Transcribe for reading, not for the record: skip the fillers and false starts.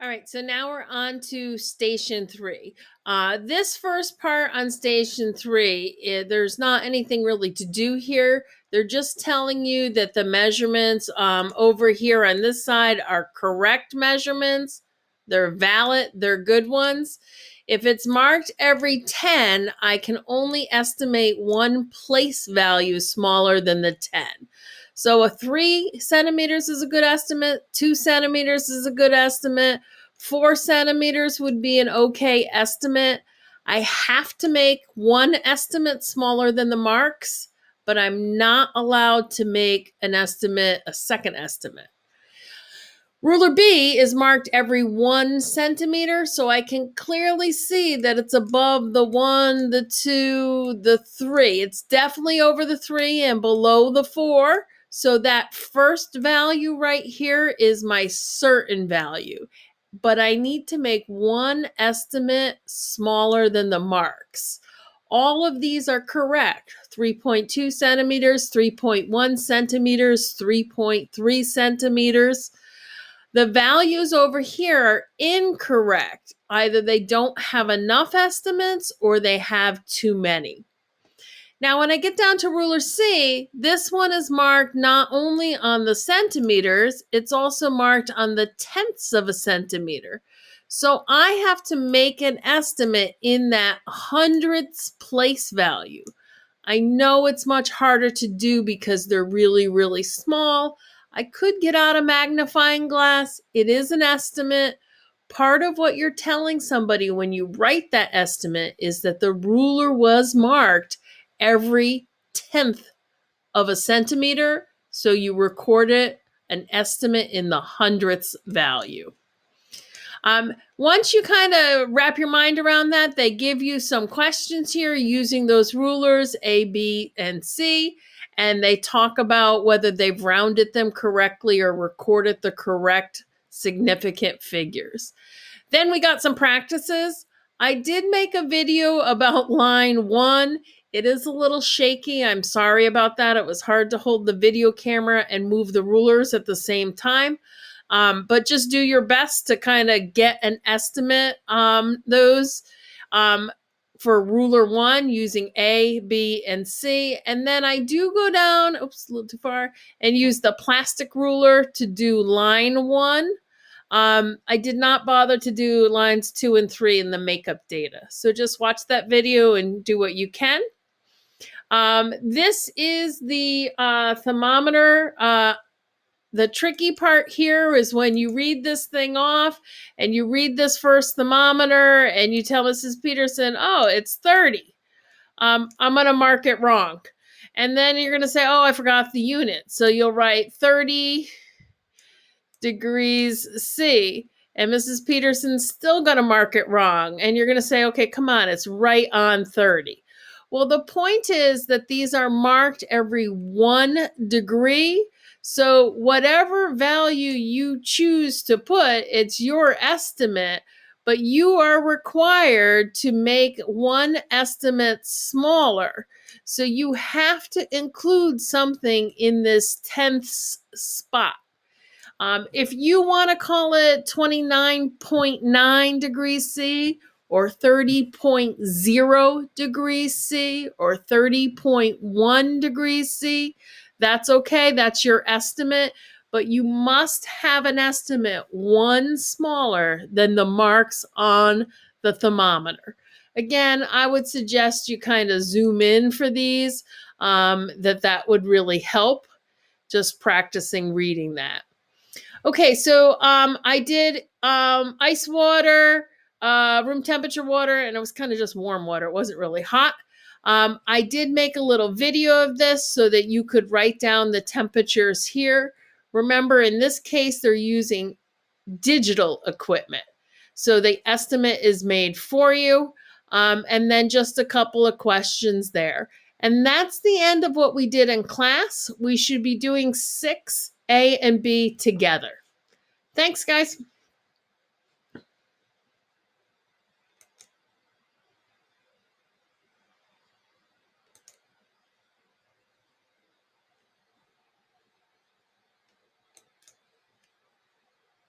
All right, so now we're on to station 3. This first part on station 3, there's not anything really to do here. They're just telling you that the measurements over here on this side are correct measurements. They're valid, they're good ones. If it's marked every 10, I can only estimate one place value smaller than the 10. So a 3 centimeters is a good estimate, 2 centimeters is a good estimate, 4 centimeters would be an okay estimate. I have to make one estimate smaller than the marks, but I'm not allowed to make an estimate, a second estimate. Ruler B is marked every 1 centimeter, so I can clearly see that it's above the 1, the 2, the 3. It's definitely over the 3 and below the 4. So that first value right here is my certain value. But I need to make one estimate smaller than the marks. All of these are correct. 3.2 centimeters, 3.1 centimeters, 3.3 centimeters. The values over here are incorrect. Either they don't have enough estimates or they have too many. Now, when I get down to ruler C, this one is marked not only on the centimeters, it's also marked on the tenths of a centimeter. So I have to make an estimate in that hundredths place value. I know it's much harder to do because they're really, really small. I could get out a magnifying glass. It is an estimate. Part of what you're telling somebody when you write that estimate is that the ruler was marked every tenth of a centimeter. So you record it, an estimate in the hundredths value. Once you kind of wrap your mind around that, they give you some questions here using those rulers A, B, and C, and they talk about whether they've rounded them correctly or recorded the correct significant figures. Then we got some practices. I did make a video about line 1. It is a little shaky. I'm sorry about that. It was hard to hold the video camera and move the rulers at the same time. But just do your best to kind of get an estimate those for ruler 1 using A, B, and C. And then I do go down, oops, a little too far, and use the plastic ruler to do line 1. I did not bother to do lines 2 and 3 in the makeup data. So just watch that video and do what you can. This is the thermometer. The tricky part here is when you read this thing off and you read this first thermometer and you tell Mrs. Peterson, oh, it's 30. I'm going to mark it wrong. And then you're going to say, oh, I forgot the unit. So you'll write 30 degrees C. And Mrs. Peterson's still going to mark it wrong. And you're going to say, okay, come on, it's right on 30. Well, the point is that these are marked every 1 degree. So whatever value you choose to put, it's your estimate, but you are required to make one estimate smaller. So you have to include something in this tenths spot. If you want to call it 29.9 degrees C or 30.0 degrees C or 30.1 degrees C, that's okay. That's your estimate. But you must have an estimate one smaller than the marks on the thermometer. Again, I would suggest you kind of zoom in for these, that would really help, just practicing reading that. Okay, so I did ice water, room temperature water, and it was kind of just warm water. It wasn't really hot. I did make a little video of this so that you could write down the temperatures here. Remember, in this case, they're using digital equipment. So the estimate is made for you. And then just a couple of questions there. And that's the end of what we did in class. We should be doing 6A and B together. Thanks, guys.